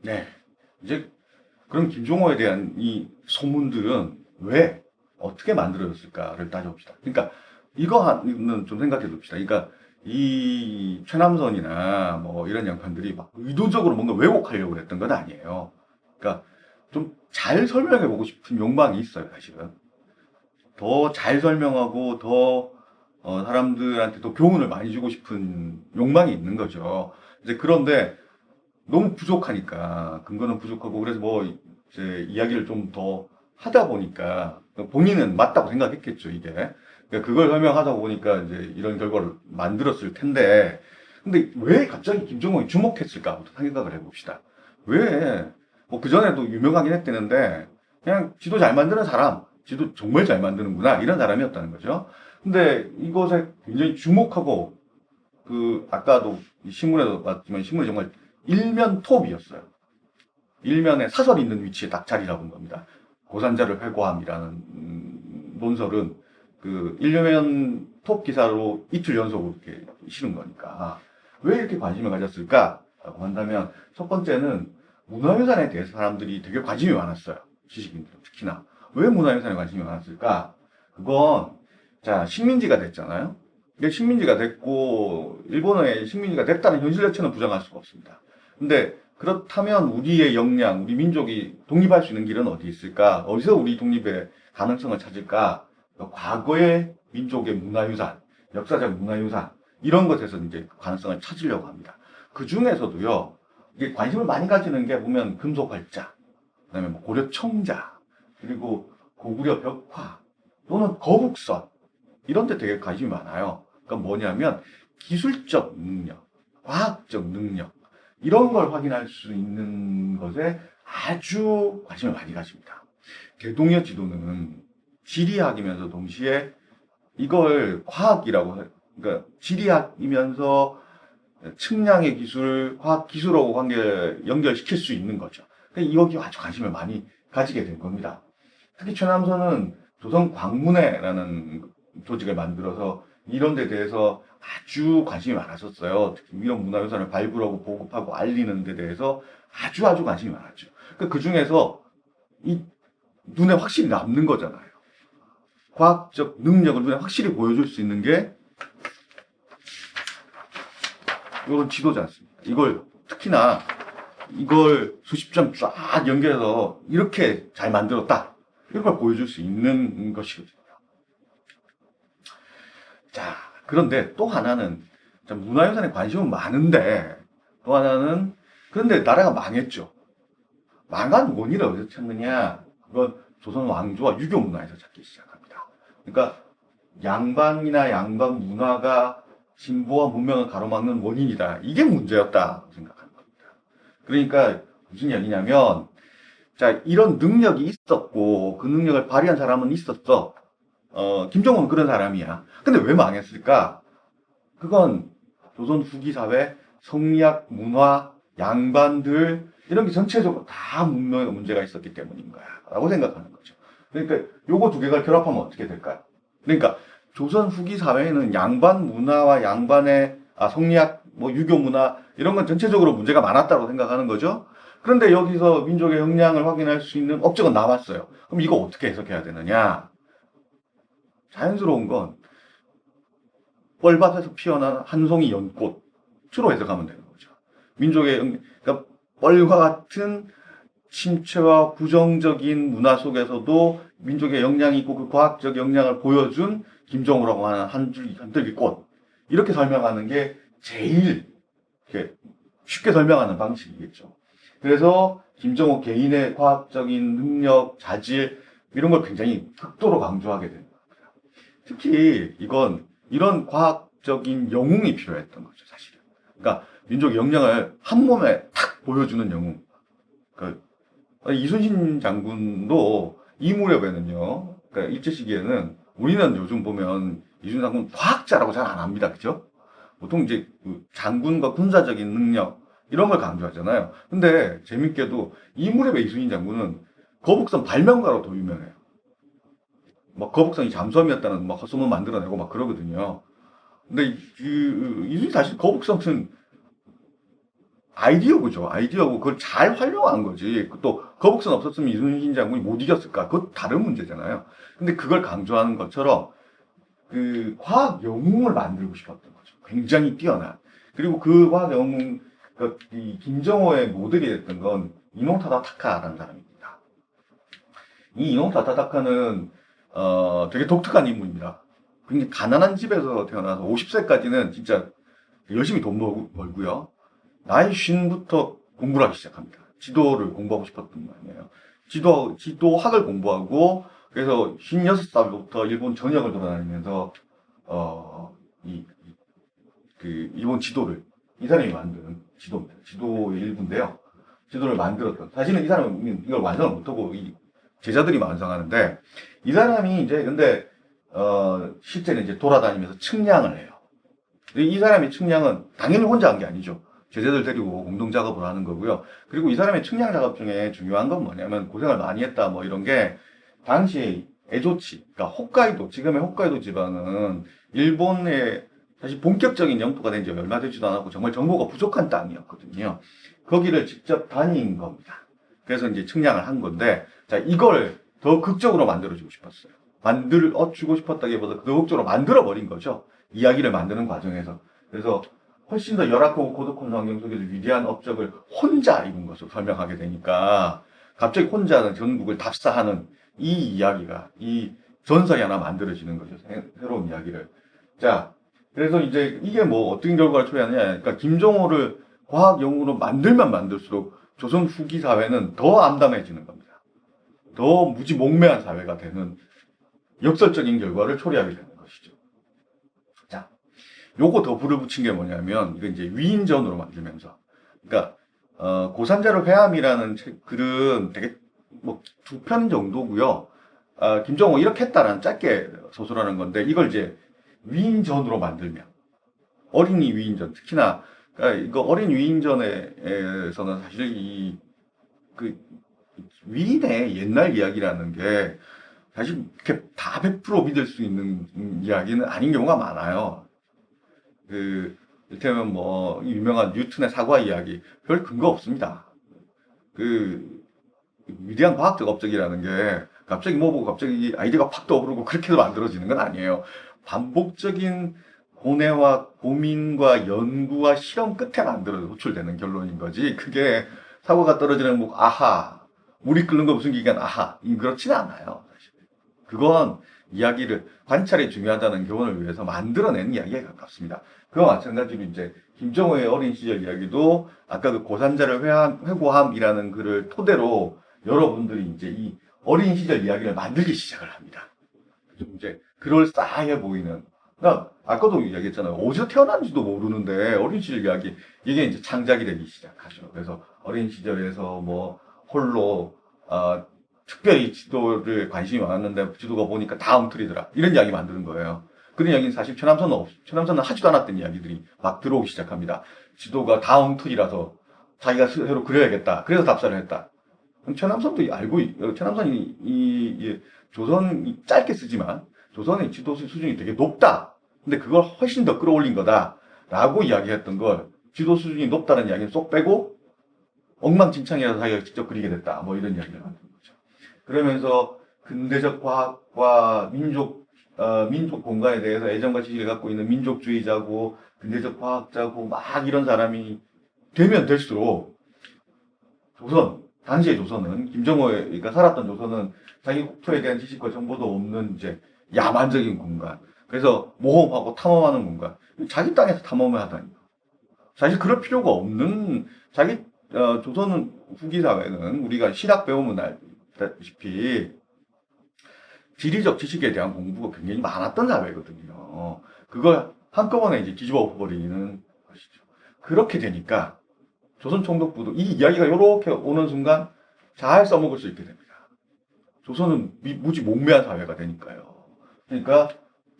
네. 이제 그럼 김종호에 대한 이 소문들은 왜 어떻게 만들어졌을까를 따져봅시다. 그러니까 이거는 좀 생각해 봅시다. 그러니까 이 최남선이나 뭐 이런 양반들이 막 의도적으로 뭔가 왜곡하려고 했던 건 아니에요. 그러니까 좀 잘 설명해 보고 싶은 욕망이 있어요, 사실은. 더 잘 설명하고 더 사람들한테 더 교훈을 많이 주고 싶은 욕망이 있는 거죠. 이제 그런데 너무 부족하니까 근거는 부족하고 그래서 뭐 이제 이야기를 좀 더 하다 보니까 본인은 맞다고 생각했겠죠 이게. 그러니까 그걸 설명하다 보니까 이제 이런 결과를 만들었을 텐데 근데 왜 갑자기 김정은이 주목했을까부터 생각을 해봅시다. 왜 뭐 그전에도 유명하긴 했대는데 그냥 지도 잘 만드는 사람, 지도 정말 잘 만드는구나 이런 사람이었다는 거죠. 근데 이것에 굉장히 주목하고 그 아까도 신문에도 봤지만 신문이 정말 일면 톱이었어요. 일면에 사설이 있는 위치에 딱 자리 잡은 겁니다. 고산자를 회고함이라는 논설은 그 일면 톱 기사로 이틀 연속으로 이렇게 실은 거니까 왜 이렇게 관심을 가졌을까라고 한다면 첫 번째는 문화유산에 대해서 사람들이 되게 관심이 많았어요. 지식인들 특히나 왜 문화유산에 관심이 많았을까? 그건 자 식민지가 됐잖아요. 이게 식민지가 됐고 일본의 식민지가 됐다는 현실 자체는 부정할 수가 없습니다. 근데 그렇다면 우리의 역량, 우리 민족이 독립할 수 있는 길은 어디 있을까? 어디서 우리 독립의 가능성을 찾을까? 과거의 민족의 문화유산, 역사적 문화유산 이런 것에서 이제 가능성을 찾으려고 합니다. 그 중에서도요, 이게 관심을 많이 가지는 게 보면 금속활자, 그다음에 뭐 고려 청자, 그리고 고구려 벽화 또는 거북선 이런 데 되게 관심이 많아요. 그러니까 뭐냐면 기술적 능력, 과학적 능력 이런 걸 확인할 수 있는 것에 아주 관심을 많이 가집니다. 대동여 지도는 지리학이면서 동시에 이걸 과학이라고 그러니까 지리학이면서 측량의 기술, 과학 기술하고 연결시킬 수 있는 거죠. 그러니까 여기 아주 관심을 많이 가지게 된 겁니다. 특히 최남선은 조선광문회라는 조직을 만들어서 이런 데 대해서 아주 관심이 많았었어요. 특히 이런 문화유산을 발굴하고 보급하고 알리는 데 대해서 아주 관심이 많았죠. 그 중에서 이 눈에 확실히 남는 거잖아요. 과학적 능력을 눈에 확실히 보여줄 수 있는 게 이런 지도지 않습니까? 이걸 특히나 이걸 수십 점 쫙 연결해서 이렇게 잘 만들었다. 이런 걸 보여줄 수 있는 것이거든요. 자, 그런데 또 하나는 문화유산에 관심은 많은데 또 하나는 그런데 나라가 망했죠. 망한 원인을 어디서 찾느냐? 그건 조선 왕조와 유교 문화에서 찾기 시작합니다. 그러니까 양반이나 양반 문화가 진보와 문명을 가로막는 원인이다. 이게 문제였다 생각하는 겁니다. 그러니까 무슨 얘기냐면 자 이런 능력이 있었고 그 능력을 발휘한 사람은 있었어. 김정은은 그런 사람이야. 근데 왜 망했을까? 그건 조선 후기 사회 성리학, 문화, 양반들 이런 게 전체적으로 다 문명에 문제가 있었기 때문인 거야. 라고 생각하는 거죠. 그러니까 요거 두 개가 결합하면 어떻게 될까요? 그러니까 조선 후기 사회에는 양반 문화와 양반의 성리학, 뭐 유교 문화 이런 건 전체적으로 문제가 많았다고 생각하는 거죠. 그런데 여기서 민족의 역량을 확인할 수 있는 업적은 나왔어요. 그럼 이거 어떻게 해석해야 되느냐? 자연스러운 건 뻘밭에서 피어난 한 송이 연꽃으로 해석하면 되는 거죠. 민족의 그러니까 뻘과 같은 침체와 부정적인 문화 속에서도 민족의 역량이 있고 그 과학적 역량을 보여준 김정우라고 하는 한줄기 꽃 이렇게 설명하는 게 제일 쉽게 설명하는 방식이겠죠. 그래서 김정우 개인의 과학적인 능력, 자질 이런 걸 굉장히 극도로 강조하게 됩니다. 특히 이건 이런 과학적인 영웅이 필요했던 거죠, 사실은. 그러니까 민족의 역량을 한 몸에 탁 보여주는 영웅. 그러니까 이순신 장군도 이 무렵에는요, 그러니까 일제 시기에는 우리는 요즘 보면 이순신 장군 과학자라고 잘 안 합니다, 그죠? 보통 이제 그 장군과 군사적인 능력 이런 걸 강조하잖아요. 근데 재밌게도 이 무렵에 이순신 장군은 거북선 발명가로 더 유명해요. 막 거북선이 잠수함이었다는 막 헛소문 만들어내고 막 그러거든요. 근데 이순신 사실 거북선은 아이디어고죠. 아이디어고 그걸 잘 활용한 거지. 또 거북선 없었으면 이순신 장군이 못 이겼을까? 그것 다른 문제잖아요. 근데 그걸 강조하는 것처럼 그 과학 영웅을 만들고 싶었던 거죠. 굉장히 뛰어난. 그리고 그 과학 영웅, 이 김정호의 모델이 됐던 건 이노타다 타카라는 사람입니다. 이 이노타다 타카는 되게 독특한 인물입니다. 굉장히 가난한 집에서 태어나서 50세까지는 진짜 열심히 돈 벌고요. 나이 50부터 공부를 하기 시작합니다. 지도를 공부하고 싶었던 거 아니에요. 지도학을 공부하고, 그래서 56살부터 일본 전역을 돌아다니면서, 이, 일본 지도를, 이 사람이 만든 지도입니다. 지도의 일부인데요. 지도를 만들었던. 사실은 이 사람은 이걸 완성을 못하고, 이 제자들이 완성하는데, 이 사람이 이제, 근데, 실제는 이제 돌아다니면서 측량을 해요. 이 사람의 측량은 당연히 혼자 한 게 아니죠. 제자들 데리고 공동 작업을 하는 거고요. 그리고 이 사람의 측량 작업 중에 중요한 건 뭐냐면 고생을 많이 했다 뭐 이런 게 당시에 에조치, 그러니까 홋카이도, 지금의 홋카이도 지방은 일본의 사실 본격적인 영토가 된 지 얼마 되지도 않았고 정말 정보가 부족한 땅이었거든요. 거기를 직접 다닌 겁니다. 그래서 이제 측량을 한 건데, 자, 이걸 더 극적으로 만들어주고 싶었어요. 만들어주고 싶었다기보다 더 극적으로 만들어버린 거죠. 이야기를 만드는 과정에서. 그래서 훨씬 더 열악하고 고독한 환경 속에서 위대한 업적을 혼자 이룬 것으로 설명하게 되니까 갑자기 혼자는 전국을 답사하는 이 이야기가, 이 전설이 하나 만들어지는 거죠. 새로운 이야기를. 자, 그래서 이제 이게 뭐 어떤 결과를 초래하느냐. 그러니까 김정호를 과학 영웅으로 만들면 만들수록 조선 후기 사회는 더 암담해지는 겁니다. 더 무지몽매한 사회가 되는 역설적인 결과를 초래하게 되는 것이죠. 자, 요거 더 불을 붙인 게 뭐냐면, 이거 이제 위인전으로 만들면서. 그러니까, 고산자를 회함이라는 글은 되게 뭐 두 편 정도고요. 김정호 이렇게 했다라는 짧게 소설하는 건데, 이걸 이제 위인전으로 만들면, 어린이 위인전, 특히나, 그러니까 이거 어린 위인전에서는 사실 그, 위인의 옛날 이야기라는 게, 사실 이렇게 다 100% 믿을 수 있는 이야기는 아닌 경우가 많아요. 이를테면 뭐, 유명한 뉴턴의 사과 이야기, 별 근거 없습니다. 위대한 과학적 업적이라는 게, 갑자기 뭐 보고 갑자기 아이디어가 팍 떠오르고 그렇게 만들어지는 건 아니에요. 반복적인 고뇌와 고민과 연구와 실험 끝에 만들어 도출되는 결론인 거지. 그게 사과가 떨어지는 뭐, 아하, 물이 끓는 거 무슨 기간, 아하, 그렇지는 않아요. 사실. 그건 이야기를, 관찰이 중요하다는 교훈을 위해서 만들어낸 이야기에 가깝습니다. 그와 마찬가지로 이제 김정호의 어린 시절 이야기도 아까 그 고산자를 회고함이라는 글을 토대로 여러분들이 이제 이 어린 시절 이야기를 만들기 시작을 합니다. 좀 이제 그럴싸해 보이는. 그러니까 아까도 이야기했잖아요. 어디서 태어난지도 모르는데 어린 시절 이야기, 이게 이제 창작이 되기 시작하죠. 그래서 어린 시절에서 뭐 홀로 특별히 지도를 관심이 많았는데 지도가 보니까 다 엉터리더라, 이런 이야기 만드는 거예요. 그런 이야기는 사실 천남선은 하지도 않았던 이야기들이 막 들어오기 시작합니다. 지도가 다 엉터리라서 자기가 새로 그려야겠다, 그래서 답사를 했다. 천남선도 천남선이 조선 짧게 쓰지만 조선의 지도 수준이 되게 높다. 근데 그걸 훨씬 더 끌어올린 거다라고 이야기했던 걸, 지도 수준이 높다는 이야기는 쏙 빼고 엉망진창이라서 자기가 직접 그리게 됐다, 뭐 이런 이야기를 하는 거죠. 그러면서 근대적 과학과 민족 공간에 대해서 애정과 지식을 갖고 있는 민족주의자고 근대적 과학자고 막 이런 사람이 되면 될수록, 당시의 조선은, 김정호가 살았던 조선은 자기 국토에 대한 지식과 정보도 없는 이제 야만적인 공간. 그래서 모험하고 탐험하는 공간. 자기 땅에서 탐험을 하다니. 사실 그럴 필요가 없는, 조선 후기 사회는 우리가 신학 배우면 알다시피 지리적 지식에 대한 공부가 굉장히 많았던 사회거든요. 그걸 한꺼번에 이제 뒤집어 버리는 것이죠. 그렇게 되니까 조선 총독부도 이 이야기가 이렇게 오는 순간 잘 써먹을 수 있게 됩니다. 조선은 무지 몽매한 사회가 되니까요. 그러니까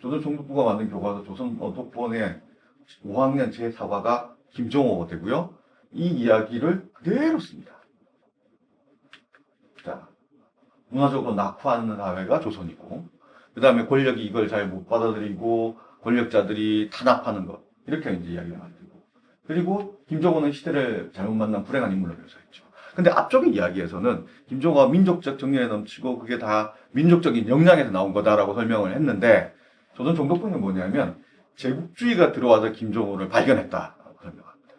조선 총독부가 만든 교과서 조선 독본의 5학년 제4과가 김정호가 되고요. 이 이야기를 그대로 씁니다. 자, 문화적으로 낙후하는 사회가 조선이고, 그 다음에 권력이 이걸 잘 못 받아들이고 권력자들이 탄압하는 것, 이렇게 이제 이야기를 만들고, 그리고 김정은은 시대를 잘못 만난 불행한 인물로 묘사했죠. 근데 앞쪽의 이야기에서는 김정은가 민족적 정열에 넘치고 그게 다 민족적인 역량에서 나온 거다라고 설명을 했는데, 조선 정독분이 뭐냐면 제국주의가 들어와서 김정은을 발견했다라고 설명합니다.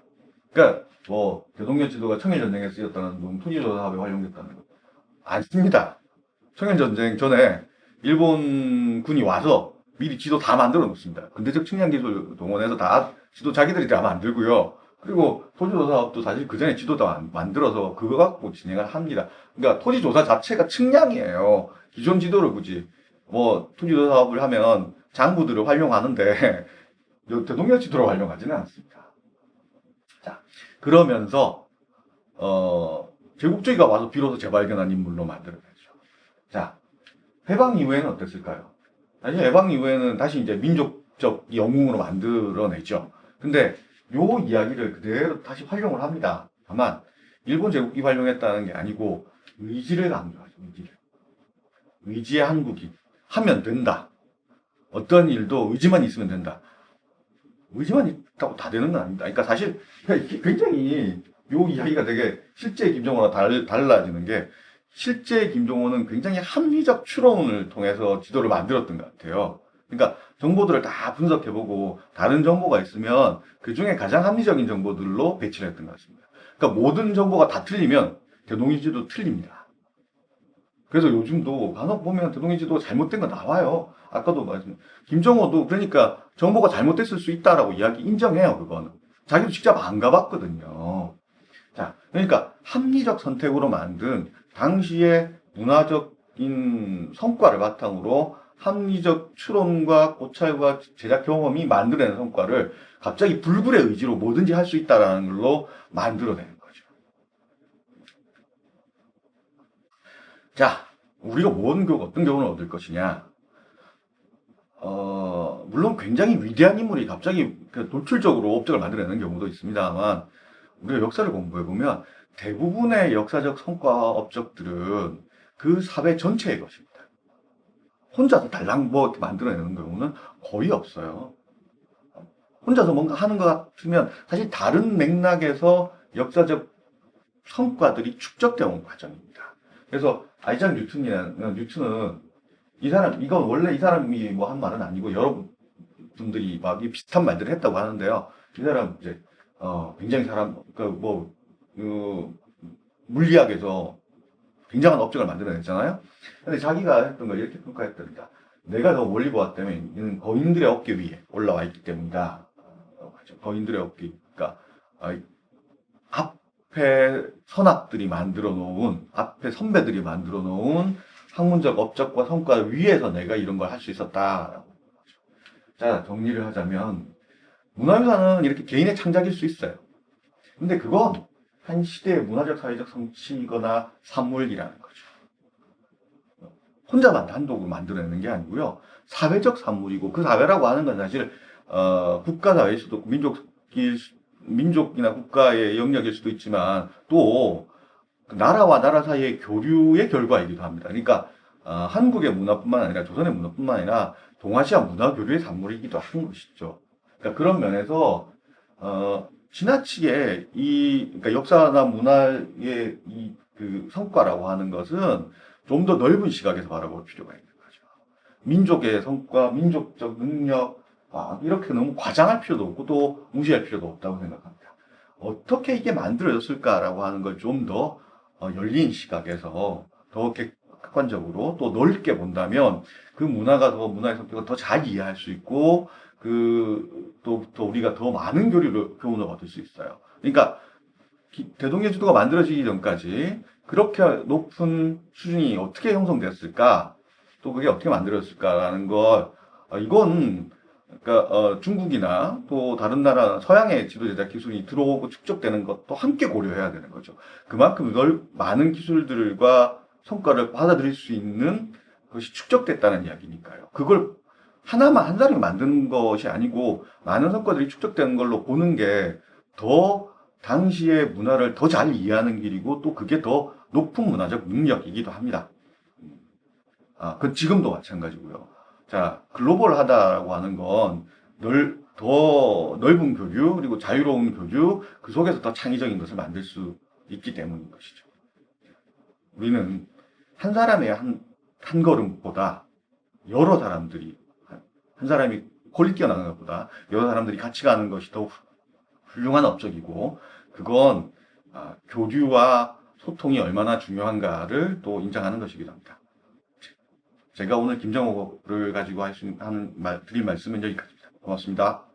그러니까 뭐 대동여 지도가 청일전쟁에 쓰였다는 둥 토지조사 사업에 활용됐다는 거 아닙니다. 청일전쟁 전에 일본군이 와서 미리 지도 다 만들어 놓습니다. 근대적 측량 기술 동원해서 다 지도 자기들이 다 만들고요. 그리고 토지조사 사업도 사실 그 전에 지도 다 만들어서 그거 갖고 진행을 합니다. 그러니까 토지조사 자체가 측량이에요. 기존 지도를 굳이 뭐 토지조사 사업을 하면 장부들을 활용하는데 대동여 지도를 활용하지는 않습니다. 자, 그러면서 제국주의가 와서 비로소 재발견한 인물로 만들어내죠. 자, 해방 이후에는 어땠을까요? 사실 해방 이후에는 다시 이제 민족적 영웅으로 만들어내죠. 근데 요 이야기를 그대로 다시 활용을 합니다. 다만 일본 제국이 활용했다는 게 아니고 의지를 강조하죠. 의지의 한국이 하면 된다. 어떤 일도 의지만 있으면 된다. 의지만 있다고 다 되는 건 아닙니다. 그러니까 사실 굉장히 요 이야기가 되게 실제 김정은과 달라지는 게, 실제 김정은은 굉장히 합리적 추론을 통해서 지도를 만들었던 것 같아요. 그러니까 정보들을 다 분석해보고 다른 정보가 있으면 그 중에 가장 합리적인 정보들로 배치를 했던 것 같습니다. 그러니까 모든 정보가 다 틀리면 대동이지도 틀립니다. 그래서 요즘도 간혹 보면 대동이지도 잘못된 거 나와요. 아까도 말씀, 김정호도 그러니까 정보가 잘못됐을 수 있다라고 이야기 인정해요. 그거는 자기도 직접 안 가봤거든요. 자, 그러니까 합리적 선택으로 만든 당시의 문화적인 성과를 바탕으로 합리적 추론과 고찰과 제작 경험이 만들어낸 성과를 갑자기 불굴의 의지로 뭐든지 할 수 있다는 걸로 만들어내는 거죠. 자, 우리가 어떤 교훈을 얻을 것이냐. 물론 굉장히 위대한 인물이 갑자기 돌출적으로 업적을 만들어내는 경우도 있습니다만, 우리가 역사를 공부해보면 대부분의 역사적 성과 업적들은 그 사회 전체의 것입니다. 혼자서 달랑 뭐 이렇게 만들어내는 경우는 거의 없어요. 혼자서 뭔가 하는 것 같으면 사실 다른 맥락에서 역사적 성과들이 축적되어 온 과정입니다. 그래서 아이작 뉴턴은 이건 원래 이 사람이 뭐 한 말은 아니고 여러분들이 막 비슷한 말들을 했다고 하는데요. 이 사람 이제 굉장히 물리학에서 굉장한 업적을 만들어냈잖아요. 근데 자기가 했던 걸 이렇게 평가했답니다. 내가 더 멀리 보았다면 이는 거인들의 어깨 위에 올라와 있기 때문이다. 거인들의 어깨, 그러니까 앞에 선악들이 만들어 놓은, 앞에 선배들이 만들어 놓은 학문적 업적과 성과 위에서 내가 이런 걸 할 수 있었다라고. 자, 정리를 하자면 문화유산은 이렇게 개인의 창작일 수 있어요. 근데 그건 한 시대의 문화적 사회적 성취거나 산물이라는 거죠. 혼자만 단독으로 만들어내는 게 아니고요. 사회적 산물이고, 그 사회라고 하는 건 사실 국가 사회일 수도 있고 민족이나 국가의 영역일 수도 있지만, 또 나라와 나라 사이의 교류의 결과이기도 합니다. 그러니까 한국의 문화뿐만 아니라 조선의 문화뿐만 아니라 동아시아 문화 교류의 산물이기도 한 것이죠. 그러니까 그런 면에서 지나치게 그러니까 역사나 문화의 그 성과라고 하는 것은 좀 더 넓은 시각에서 바라볼 필요가 있는 거죠. 민족의 성과, 민족적 능력, 이렇게 너무 과장할 필요도 없고 또 무시할 필요도 없다고 생각합니다. 어떻게 이게 만들어졌을까라고 하는 걸 좀 더 열린 시각에서 더 객관적으로 또 넓게 본다면 그 문화의 성격을 더 잘 이해할 수 있고, 또 우리가 더 많은 교훈을 얻을 수 있어요. 그러니까 대동여지도가 만들어지기 전까지 그렇게 높은 수준이 어떻게 형성됐을까, 또 그게 어떻게 만들어졌을까라는 걸, 이건 그러니까 중국이나 또 다른 나라 서양의 지도 제작 기술이 들어오고 축적되는 것도 함께 고려해야 되는 거죠. 그만큼 많은 기술들과 성과를 받아들일 수 있는 것이 축적됐다는 이야기니까요. 그걸 한 사람이 만든 것이 아니고 많은 성과들이 축적되는 걸로 보는 게 더 당시의 문화를 더 잘 이해하는 길이고, 또 그게 더 높은 문화적 능력이기도 합니다. 그건 지금도 마찬가지고요. 자, 글로벌하다라고 하는 건 더 넓은 교류, 그리고 자유로운 교류, 그 속에서 더 창의적인 것을 만들 수 있기 때문인 것이죠. 우리는 한 사람의 한 걸음보다 여러 사람들이, 한 사람이 퀄리티 뛰어나는 것보다 여러 사람들이 같이 가는 것이 더 훌륭한 업적이고, 그건 교류와 소통이 얼마나 중요한가를 또 인정하는 것이기도 합니다. 제가 오늘 김정호를 가지고 드릴 말씀은 여기까지입니다. 고맙습니다.